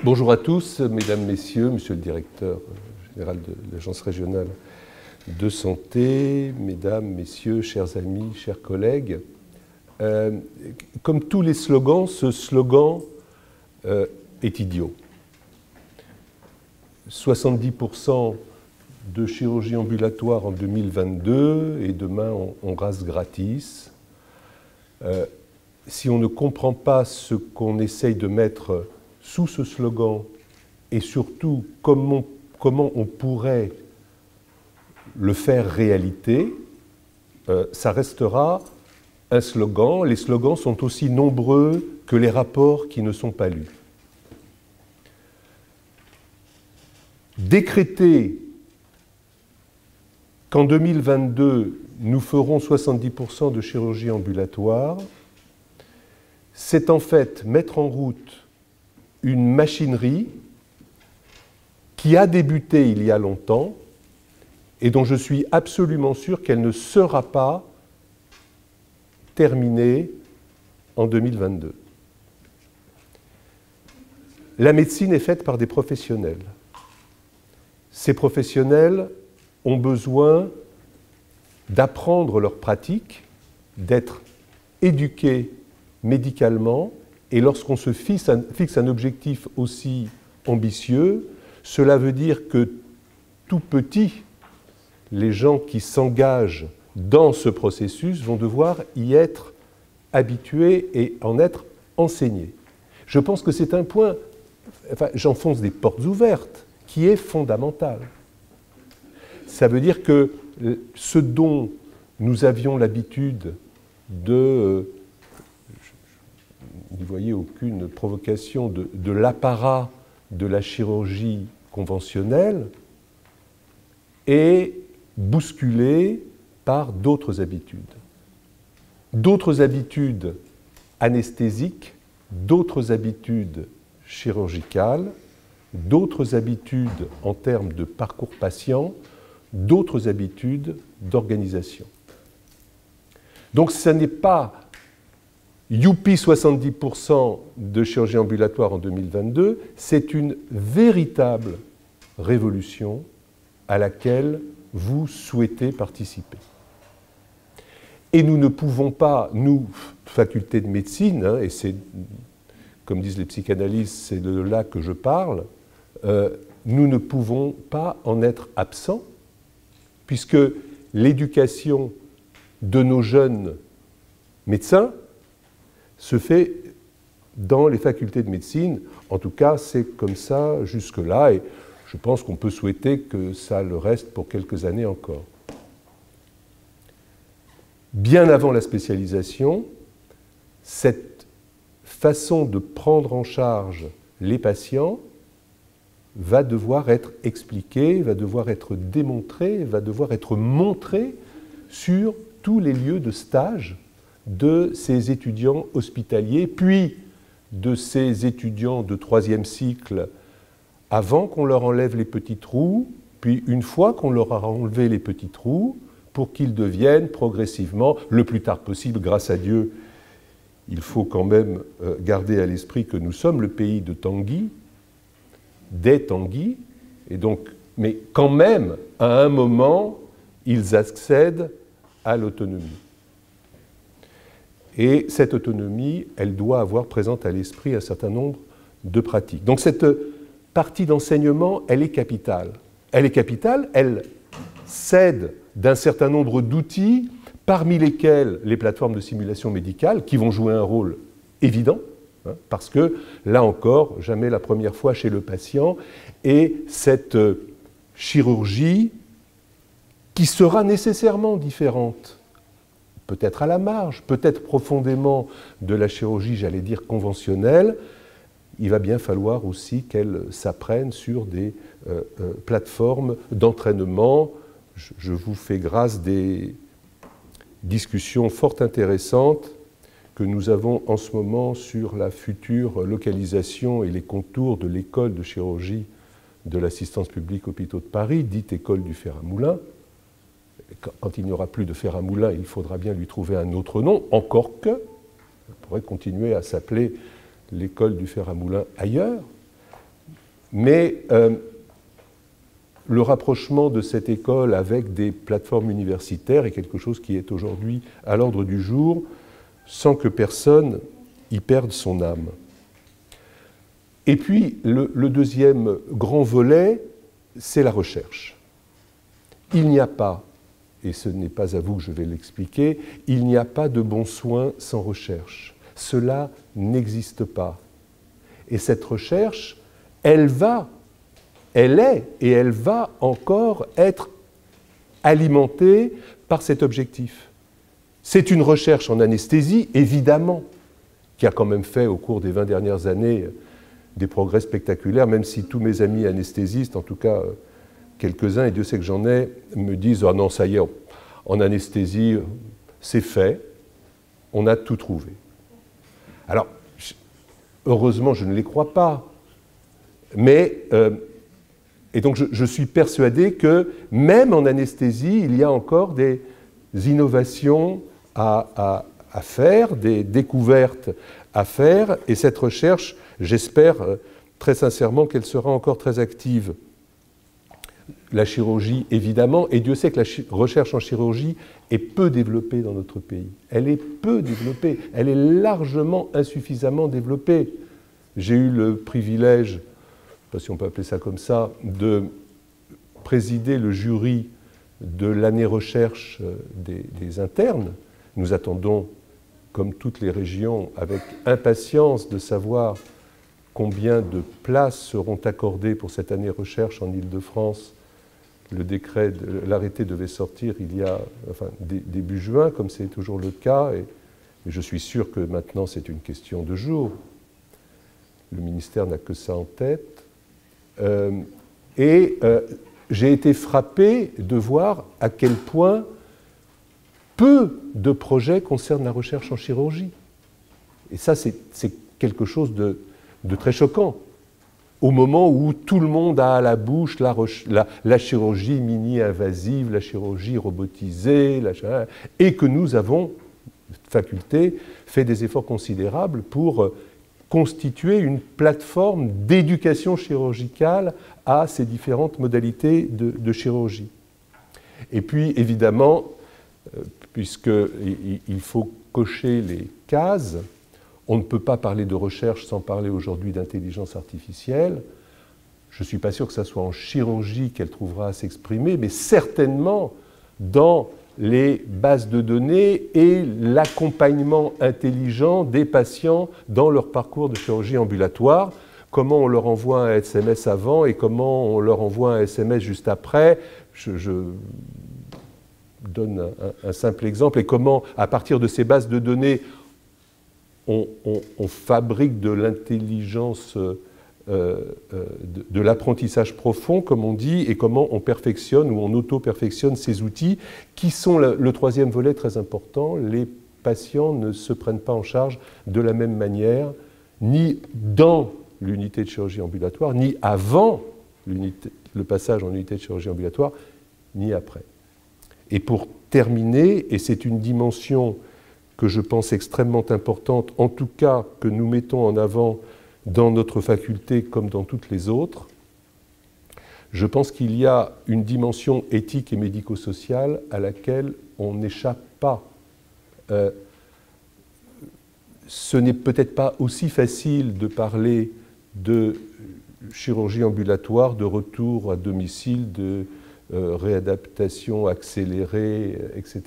Bonjour à tous, mesdames, messieurs, monsieur le directeur général de l'Agence régionale de santé, mesdames, messieurs, chers amis, chers collègues. Comme tous les slogans, ce slogan est idiot. 70% de chirurgie ambulatoire en 2022 et demain on rase gratis. Si on ne comprend pas ce qu'on essaye de mettre sous ce slogan et surtout comment on pourrait le faire réalité, ça restera un slogan. Les slogans sont aussi nombreux que les rapports qui ne sont pas lus. Décréter qu'en 2022, nous ferons 70% de chirurgie ambulatoire, c'est en fait mettre en route une machinerie qui a débuté il y a longtemps et dont je suis absolument sûr qu'elle ne sera pas terminée en 2022. La médecine est faite par des professionnels. Ces professionnels ont besoin d'apprendre leur pratique, d'être éduqués médicalement. Et lorsqu'on se fixe un objectif aussi ambitieux, cela veut dire que tout petit, les gens qui s'engagent dans ce processus vont devoir y être habitués et en être enseignés. Je pense que c'est un point, j'enfonce des portes ouvertes, qui est fondamental. Ça veut dire que ce dont nous avions l'habitude de... N'y voyez aucune provocation de l'apparat de la chirurgie conventionnelle est bousculé par d'autres habitudes. D'autres habitudes anesthésiques, d'autres habitudes chirurgicales, d'autres habitudes en termes de parcours patient, d'autres habitudes d'organisation. Donc ce n'est pas youpi 70% de chirurgie ambulatoire en 2022, c'est une véritable révolution à laquelle vous souhaitez participer. Et nous ne pouvons pas, nous, faculté de médecine, et c'est, comme disent les psychanalystes, c'est de là que je parle, nous ne pouvons pas en être absents, puisque l'éducation de nos jeunes médecins se fait dans les facultés de médecine. En tout cas, c'est comme ça jusque-là, et je pense qu'on peut souhaiter que ça le reste pour quelques années encore. Bien avant la spécialisation, cette façon de prendre en charge les patients va devoir être expliquée, va devoir être démontrée, va devoir être montrée sur tous les lieux de stage de ces étudiants hospitaliers, puis de ces étudiants de 3e cycle avant qu'on leur enlève les petits trous, puis une fois qu'on leur a enlevé les petits trous, pour qu'ils deviennent progressivement, le plus tard possible, grâce à Dieu, il faut quand même garder à l'esprit que nous sommes le pays de Tanguy, des Tanguy, et donc, mais quand même, à un moment, ils accèdent à l'autonomie. Et cette autonomie, elle doit avoir présente à l'esprit un certain nombre de pratiques. Donc cette partie d'enseignement, elle est capitale. Elle est capitale, elle s'aide d'un certain nombre d'outils, parmi lesquels les plateformes de simulation médicale, qui vont jouer un rôle évident, parce que, là encore, jamais la première fois chez le patient, et cette chirurgie qui sera nécessairement différente, peut-être à la marge, peut-être profondément de la chirurgie, j'allais dire, conventionnelle, il va bien falloir aussi qu'elle s'apprenne sur des plateformes d'entraînement. Je vous fais grâce des discussions fort intéressantes que nous avons en ce moment sur la future localisation et les contours de l'école de chirurgie de l'assistance publique hôpitaux de Paris, dite école du fer à moulin. Quand il n'y aura plus de fer à moulin, il faudra bien lui trouver un autre nom, encore que, elle pourrait continuer à s'appeler l'école du fer à moulin ailleurs. Mais le rapprochement de cette école avec des plateformes universitaires est quelque chose qui est aujourd'hui à l'ordre du jour, sans que personne y perde son âme. Et puis, le deuxième grand volet, c'est la recherche. Il n'y a pas, et ce n'est pas à vous que je vais l'expliquer, il n'y a pas de bons soins sans recherche. Cela n'existe pas. Et cette recherche, elle est et elle va encore être alimentée par cet objectif. C'est une recherche en anesthésie, évidemment, qui a quand même fait au cours des 20 dernières années des progrès spectaculaires, même si tous mes amis anesthésistes, en tout cas quelques-uns, et Dieu sait que j'en ai, me disent « Ah non, ça y est, en anesthésie, c'est fait, on a tout trouvé ». Alors, heureusement, je ne les crois pas, mais... et donc je suis persuadé que même en anesthésie, il y a encore des innovations à faire, des découvertes à faire, et cette recherche, j'espère très sincèrement qu'elle sera encore très active. La chirurgie, évidemment, et Dieu sait que la recherche en chirurgie est peu développée dans notre pays. Elle est peu développée, elle est largement insuffisamment développée. J'ai eu le privilège, je ne sais pas si on peut appeler ça comme ça, de présider le jury de l'année recherche des internes. Nous attendons, comme toutes les régions, avec impatience de savoir combien de places seront accordées pour cette année recherche en Île-de-France. Le décret, l'arrêté devait sortir il y a début juin, comme c'est toujours le cas, et je suis sûr que maintenant c'est une question de jours. Le ministère n'a que ça en tête. J'ai été frappé de voir à quel point peu de projets concernent la recherche en chirurgie. Et ça, c'est quelque chose de très choquant. Au moment où tout le monde a à la bouche la chirurgie mini-invasive, la chirurgie robotisée, et que nous avons, faculté, fait des efforts considérables pour constituer une plateforme d'éducation chirurgicale à ces différentes modalités de chirurgie. Et puis, évidemment, puisqu'il faut cocher les cases, on ne peut pas parler de recherche sans parler aujourd'hui d'intelligence artificielle. Je ne suis pas sûr que ce soit en chirurgie qu'elle trouvera à s'exprimer, mais certainement dans les bases de données et l'accompagnement intelligent des patients dans leur parcours de chirurgie ambulatoire. Comment on leur envoie un SMS avant et comment on leur envoie un SMS juste après. Je donne un simple exemple. Et comment, à partir de ces bases de données, on fabrique de l'intelligence, de l'apprentissage profond, comme on dit, et comment on perfectionne ou on auto-perfectionne ces outils, qui sont le troisième volet très important. Les patients ne se prennent pas en charge de la même manière, ni dans l'unité de chirurgie ambulatoire, ni avant le passage en unité de chirurgie ambulatoire, ni après. Et pour terminer, et c'est une dimension que je pense extrêmement importante, en tout cas que nous mettons en avant dans notre faculté comme dans toutes les autres, je pense qu'il y a une dimension éthique et médico-sociale à laquelle on n'échappe pas. Ce n'est peut-être pas aussi facile de parler de chirurgie ambulatoire, de retour à domicile, de réadaptation accélérée, etc.,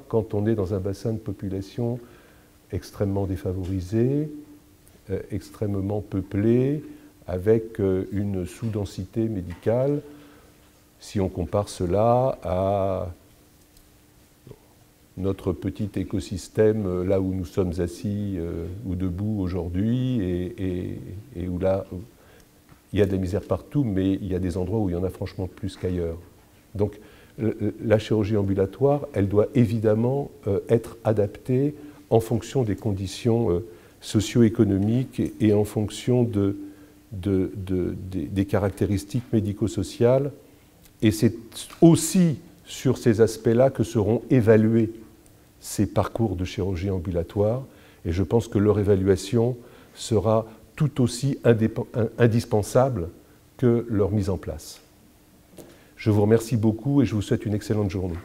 quand on est dans un bassin de population extrêmement défavorisé, extrêmement peuplé, avec une sous-densité médicale, si on compare cela à notre petit écosystème, là où nous sommes assis ou debout aujourd'hui, et où là, il y a des misères partout, mais il y a des endroits où il y en a franchement plus qu'ailleurs. Donc la chirurgie ambulatoire, elle doit évidemment être adaptée en fonction des conditions socio-économiques et en fonction des caractéristiques médico-sociales, et c'est aussi sur ces aspects-là que seront évalués ces parcours de chirurgie ambulatoire, et je pense que leur évaluation sera tout aussi indispensable que leur mise en place. Je vous remercie beaucoup et je vous souhaite une excellente journée.